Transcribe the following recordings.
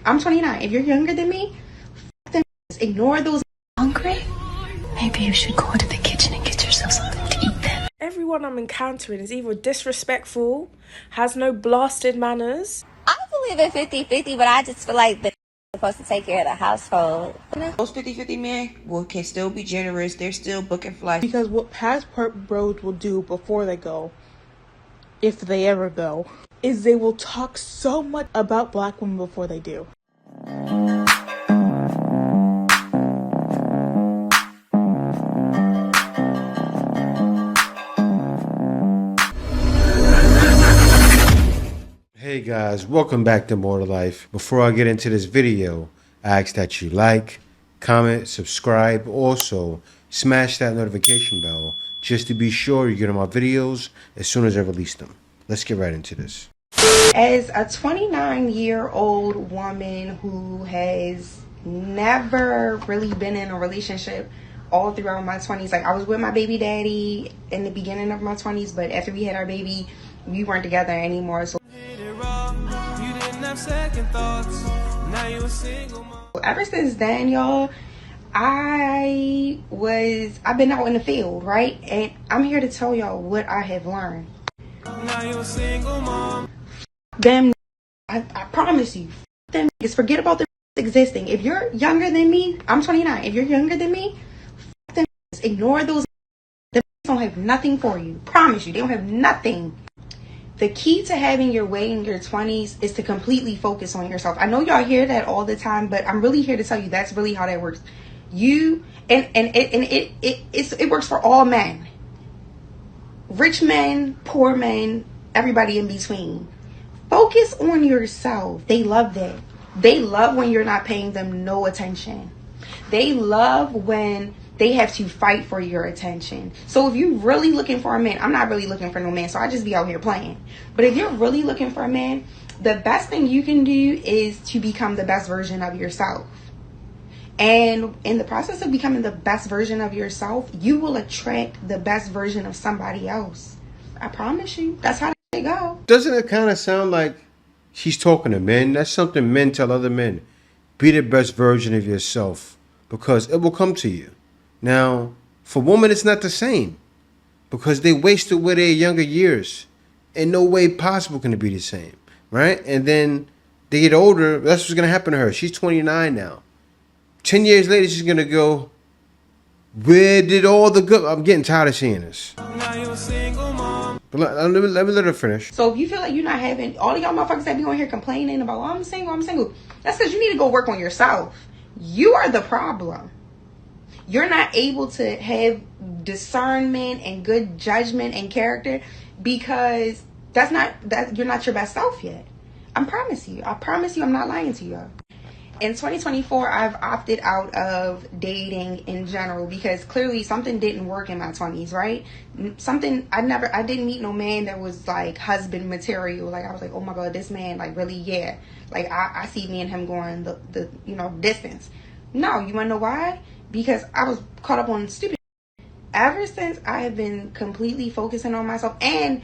I'm 29. If you're younger than me, then ignore those. Hungry? Maybe you should go to the kitchen and get yourself something to eat then. Everyone I'm encountering is either disrespectful, has no blasted manners. I believe in 50-50, but I just feel like the supposed to take care of the household. Those 50-50 men can still be generous. They're still booking flights. Because what passport bros will do before they go, if they ever go, is they will talk so much about black women before they do. Hey guys, welcome back to More to Life. Before I get into this video, I ask that you like, comment, subscribe, also smash that notification bell just to be sure you get on my videos as soon as I release them. Let's get right into this. As a 29-year-old woman who has never really been in a relationship all throughout my 20s, like I was with my baby daddy in the beginning of my 20s, but after we had our baby, we weren't together anymore. So second thoughts. Now you a single mom. Ever since then, y'all, I've been out in the field, right? And I'm here to tell y'all what I have learned. Now you a single mom. Them, I promise you, them niggas, forget about them existing. If you're younger than me, I'm 29. If you're younger than me, them niggas, ignore those. Them don't have nothing for you. Promise you, they don't have nothing. The key to having your way in your 20s is to completely focus on yourself. I know y'all hear that all the time, but I'm really here to tell you that's really how that works. It works for all men. Rich men, poor men, everybody in between. Focus on yourself. They love that. They love when you're not paying them no attention. They love when they have to fight for your attention. So if you're really looking for a man, I'm not really looking for no man, so I just be out here playing. But if you're really looking for a man, the best thing you can do is to become the best version of yourself. And in the process of becoming the best version of yourself, you will attract the best version of somebody else. I promise you. That's how they go. Doesn't it kind of sound like she's talking to men? That's something men tell other men. Be the best version of yourself because it will come to you. Now, for women, it's not the same because they wasted away their younger years. In no way possible can it be the same, right? And then they get older. That's what's going to happen to her. She's 29 now. 10 years later, she's going to go, where did all the good... I'm getting tired of seeing this. Now you're a single mom. But let me let her finish. So if you feel like you're not having... All of y'all motherfuckers that be on here complaining about, oh, I'm single. That's because you need to go work on yourself. You are the problem. You're not able to have discernment and good judgment and character because you're not your best self yet. I promise you, I'm not lying to you. In 2024, I've opted out of dating in general because clearly something didn't work in my 20s, right? I didn't meet no man that was like husband material. Like I was like, oh my God, this man, like really, yeah. Like I see me and him going the distance. No, you wanna know why? Because I was caught up on stupid. Ever since I have been completely focusing on myself. And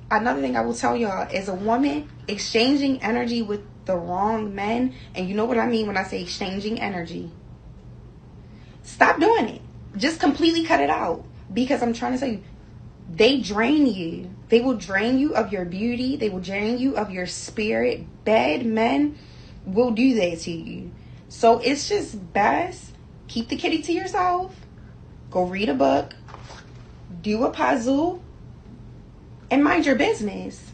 another thing I will tell y'all, as a woman, exchanging energy with the wrong men, and you know what I mean when I say exchanging energy, stop doing it. Just completely cut it out. Because I'm trying to tell you, they drain you. They will drain you of your beauty. They will drain you of your spirit. Bad men will do that to you. So it's just best, keep the kitty to yourself. Go read a book. Do a puzzle. And mind your business.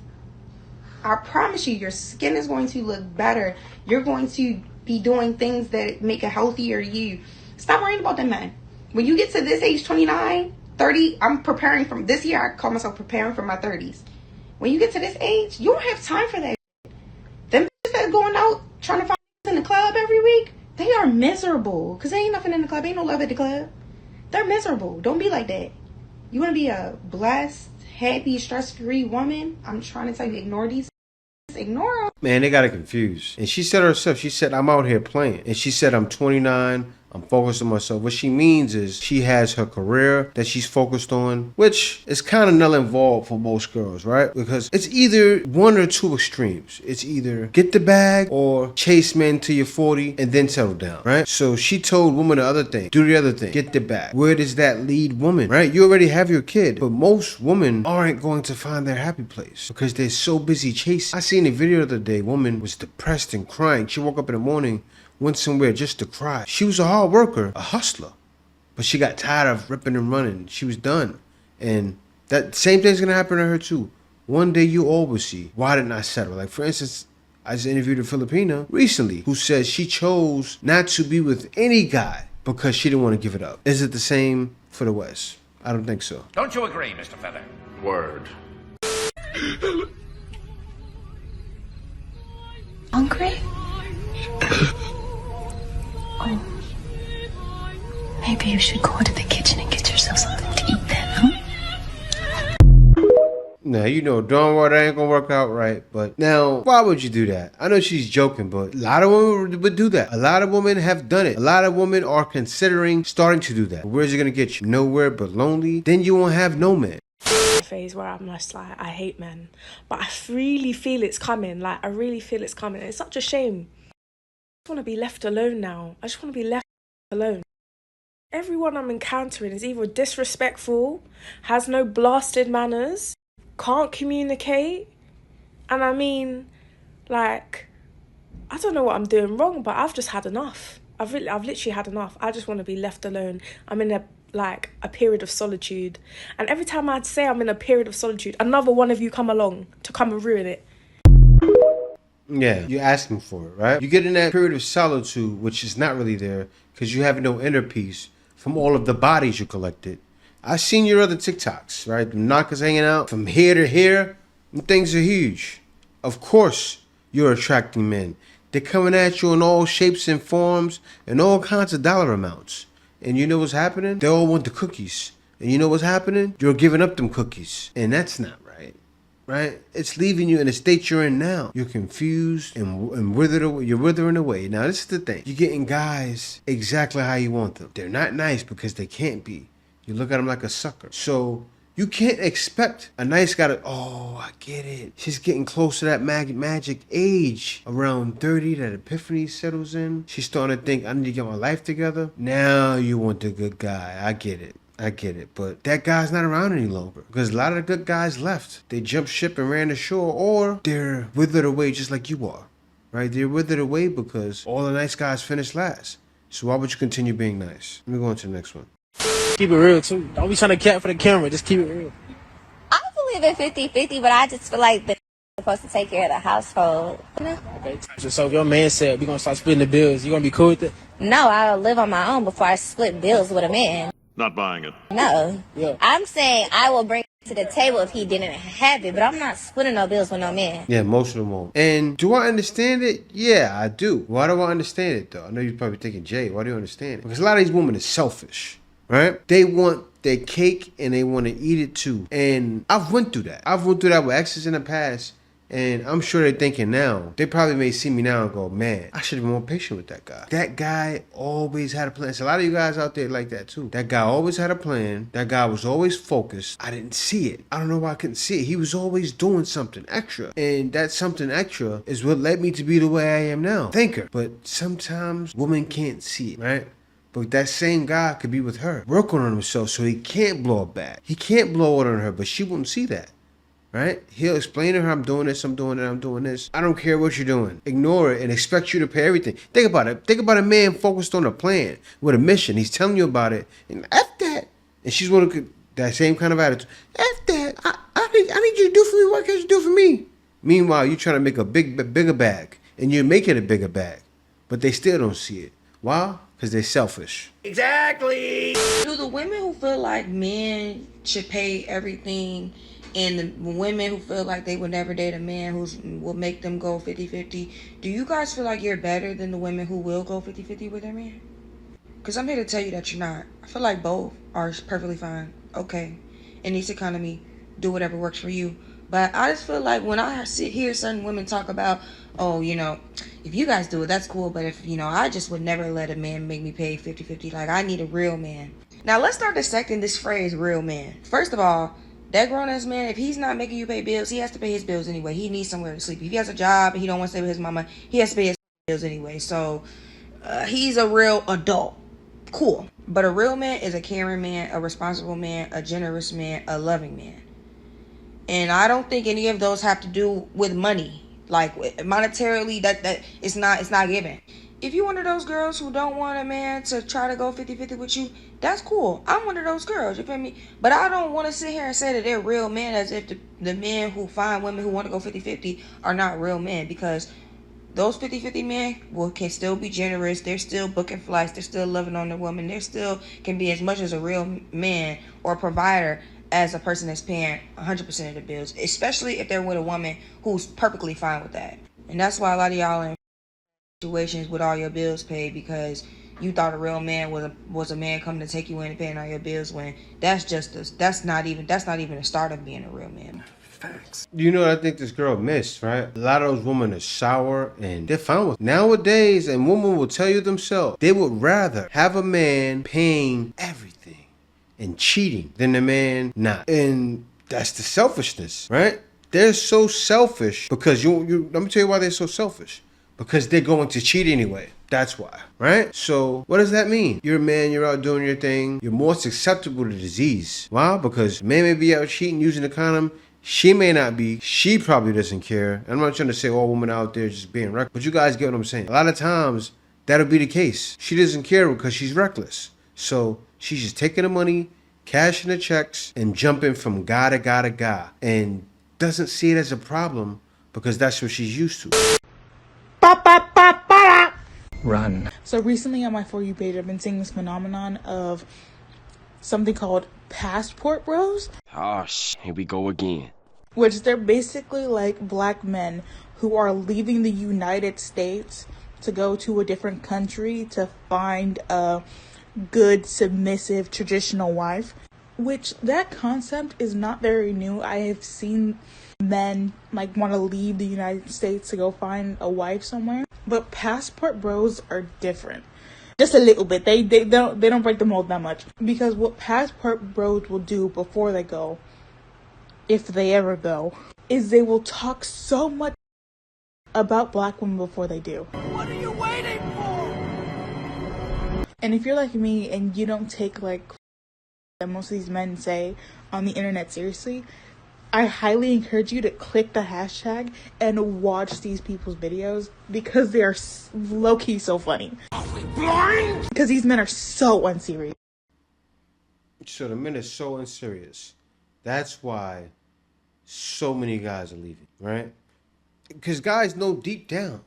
I promise you, your skin is going to look better. You're going to be doing things that make a healthier you. Stop worrying about them men. When you get to this age, 29, 30, I'm preparing from this year. I call myself preparing for my 30s. When you get to this age, you don't have time for that. Them bitches that are going out trying to find in the club every week, they are miserable because there ain't nothing in the club. Ain't no love at the club. They're miserable. Don't be like that. You want to be a blessed, happy, stress-free woman? I'm trying to tell you, ignore these. Ignore them. Man, they got it confused. And she said herself, she said, I'm out here playing. And she said, I'm 29. I'm focused on myself. What she means is she has her career that she's focused on, which is kind of null and void for most girls, right? Because it's either one or two extremes. It's either get the bag or chase men till you're 40 and then settle down, right? So she told women the other thing, do the other thing, get the bag. Where does that lead women, right? You already have your kid, but most women aren't going to find their happy place because they're so busy chasing. I seen a video the other day, woman was depressed and crying. She woke up in the morning, went somewhere just to cry. She was a hard worker, a hustler, but she got tired of ripping and running. She was done. And that same thing's gonna happen to her too. One day you always see, why didn't I settle? Like for instance, I just interviewed a Filipina recently who says she chose not to be with any guy because she didn't want to give it up. Is it the same for the West? I don't think so. Don't you agree, Mr. Feather? Word. Hungry? Oh. Maybe you should go to the kitchen and get yourself something to eat then, huh? Now, you know, darn well that ain't gonna work out right. But now, why would you do that? I know she's joking, but a lot of women would do that. A lot of women have done it. A lot of women are considering starting to do that. Where's it gonna get you? Nowhere but lonely. Then you won't have no man. Phase where I'm just like, I hate men, but I really feel it's coming. Like, I really feel it's coming. It's such a shame. I just want to be left alone now. I just want to be left alone. Everyone I'm encountering is either disrespectful, has no blasted manners, can't communicate, and I mean, like, I don't know what I'm doing wrong, but I've just had enough. I've literally had enough. I just want to be left alone. I'm in a period of solitude, and every time I'd say I'm in a period of solitude, another one of you come along to come and ruin it. Yeah, you're asking for it, right? You get in that period of solitude, which is not really there because you have no inner peace from all of the bodies you collected. I've seen your other TikToks, right? The knockers hanging out from here to here. Them things are huge. Of course, you're attracting men. They're coming at you in all shapes and forms and all kinds of dollar amounts. And you know what's happening? They all want the cookies. And you know what's happening? You're giving up them cookies. And that's not right. Right? It's leaving you in the state you're in now. You're confused and withered away. You're withering away. Now, this is the thing. You're getting guys exactly how you want them. They're not nice because they can't be. You look at them like a sucker. So you can't expect a nice guy to, oh, I get it. She's getting close to that magic age. Around 30, that epiphany settles in. She's starting to think, I need to get my life together. Now you want the good guy. I get it. But that guy's not around any longer. Because a lot of the good guys left. They jumped ship and ran ashore, or they're withered away just like you are. Right? They're withered away because all the nice guys finished last. So why would you continue being nice? Let me go on to the next one. Keep it real, too. Don't be trying to cat for the camera. Just keep it real. I believe in 50-50, but I just feel like the supposed to take care of the household. You know? Okay. So if your man said we're going to start splitting the bills, you going to be cool with it? No, I'll live on my own before I split bills with a man. Not buying it. No. Yeah. I'm saying I will bring it to the table if he didn't have it, but I'm not splitting no bills with no man. Yeah, most of them won't. And do I understand it? Yeah, I do. Why do I understand it, though? I know you're probably thinking, Jay, why do you understand it? Because a lot of these women are selfish, right? They want their cake and they want to eat it too. And I've went through that. I've went through that with exes in the past. And I'm sure they're thinking now, they probably may see me now and go, man, I should have been more patient with that guy. That guy always had a plan. There's a lot of you guys out there like that too. That guy always had a plan. That guy was always focused. I didn't see it. I don't know why I couldn't see it. He was always doing something extra. And that something extra is what led me to be the way I am now. Thinker. But sometimes women can't see it, right? But that same guy could be with her, working on himself so he can't blow it back. He can't blow it on her, but she won't see that. Right? He'll explain to her, I'm doing this, I'm doing that, I'm doing this. I don't care what you're doing. Ignore it and expect you to pay everything. Think about it. Think about a man focused on a plan with a mission. He's telling you about it. And F that. And she's one of that same kind of attitude. F that. I need you to do for me. What can't you do for me? Meanwhile, you're trying to make a bigger bag. And you're making a bigger bag. But they still don't see it. Why? Because they're selfish. Exactly. Do the women who feel like men should pay everything and the women who feel like they would never date a man who will make them go 50-50, do you guys feel like you're better than the women who will go 50-50 with their man? Because I'm here to tell you that you're not. I feel like both are perfectly fine. Okay. In this economy, do whatever works for you. But I just feel like when I hear certain women talk about, oh, if you guys do it, that's cool. But if, I just would never let a man make me pay 50-50. Like, I need a real man. Now, let's start dissecting this phrase, real man. First of all, that grown-ass man, if he's not making you pay bills, he has to pay his bills anyway. He needs somewhere to sleep. If he has a job and he don't want to stay with his mama, he has to pay his bills anyway. So, he's a real adult. Cool. But a real man is a caring man, a responsible man, a generous man, a loving man. And I don't think any of those have to do with money. Like, monetarily, that it's not given. If you're one of those girls who don't want a man to try to go 50-50 with you, that's cool. I'm one of those girls, you feel me? But I don't want to sit here and say that they're real men as if the men who find women who want to go 50-50 are not real men, because those 50-50 men can still be generous. They're still booking flights. They're still loving on their woman. They're still can be as much as a real man or provider as a person that's paying 100% of the bills, especially if they're with a woman who's perfectly fine with that. And that's why a lot of y'all are in situations with all your bills paid, because you thought a real man was a man coming to take you in and paying all your bills, when that's not even the start of being a real man. Facts. You know what I think this girl missed, right? A lot of those women are sour and they're fine with it. Nowadays, and women will tell you themselves, they would rather have a man paying everything and cheating than a man not. And that's the selfishness, right? They're so selfish because let me tell you why they're so selfish. Because they're going to cheat anyway. That's why, right? So what does that mean? You're a man, you're out doing your thing. You're more susceptible to disease. Why? Because man may be out cheating using a condom. She may not be. She probably doesn't care. I'm not trying to say all women out there just being reckless, but you guys get what I'm saying. A lot of times, that'll be the case. She doesn't care because she's reckless. So she's just taking the money, cashing the checks, and jumping from guy to guy to guy. And doesn't see it as a problem because that's what she's used to. Run. So recently on my For You page, I've been seeing this phenomenon of something called passport bros. Oh, here we go again. Which they're basically like black men who are leaving the United States to go to a different country to find a good, submissive, traditional wife. Which that concept is not very new. I have seen men like want to leave the United States to go find a wife somewhere. But passport bros are different. Just a little bit. They don't break the mold that much. Because what passport bros will do before they go, if they ever go, is they will talk so much about black women before they do. What are you waiting for? And if you're like me and you don't take like that most of these men say on the internet seriously, I highly encourage you to click the hashtag and watch these people's videos because they are low-key so funny. Are we blind? Because these men are so unserious. So the men are so unserious. That's why so many guys are leaving, right? Because guys know deep down,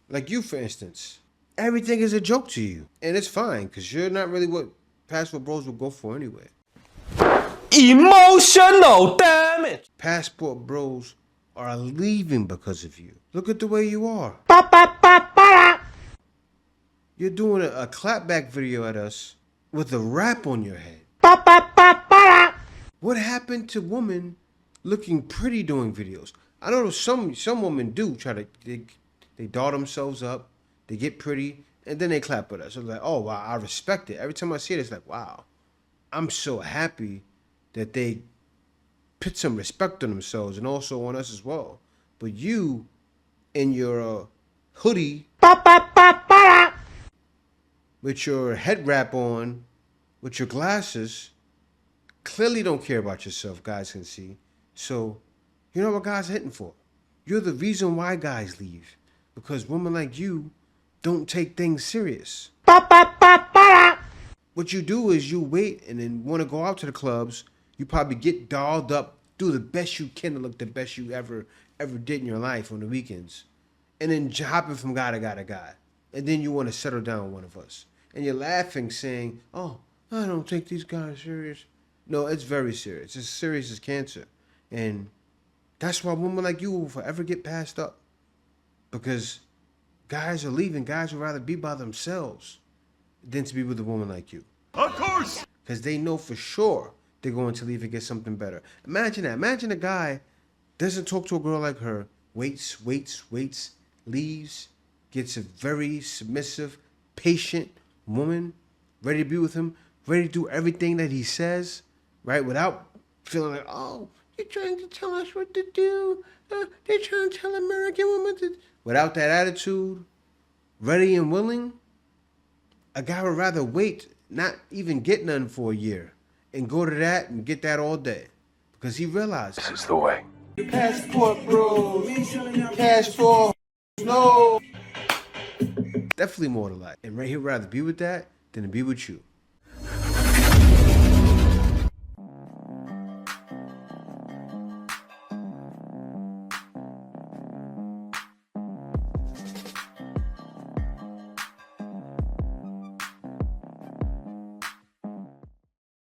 like you for instance, everything is a joke to you. And it's fine because you're not really what passport bros will go for anyway. Emotional damage. Passport bros are leaving because of you. Look at the way you are. You're doing a clapback video at us with a rap on your head. What happened to women looking pretty doing videos? I know some women do try to, they doll themselves up, they get pretty, and then they clap at us. So like, oh wow, I respect it. Every time I see it, it's like, wow, I'm so happy that they put some respect on themselves and also on us as well. But you, in your hoodie, with your head wrap on, with your glasses, clearly don't care about yourself, guys can see. So, you know what guys are hitting for? You're the reason why guys leave. Because women like you don't take things serious. What you do is you wait and then want to go out to the clubs. You probably get dolled up, do the best you can to look the best you ever did in your life on the weekends. And then hopping from guy to guy to guy. And then you want to settle down with one of us. And you're laughing saying, oh, I don't take these guys serious. No, it's very serious. It's as serious as cancer. And that's why women like you will forever get passed up. Because guys are leaving. Guys would rather be by themselves than to be with a woman like you. Of course! Because they know for sure they're going to leave and get something better. Imagine that. Imagine a guy doesn't talk to a girl like her, waits, leaves, gets a very submissive, patient woman, ready to be with him, ready to do everything that he says, right? Without feeling like, oh, you're trying to tell us what to do. They're trying to tell American women to. Without that attitude, ready and willing, a guy would rather wait, not even get none for a year, and go to that and get that all day. Because he realizes This is the way. passport, bro. Passport. No. Definitely more to life. And he'd rather be with that than to be with you.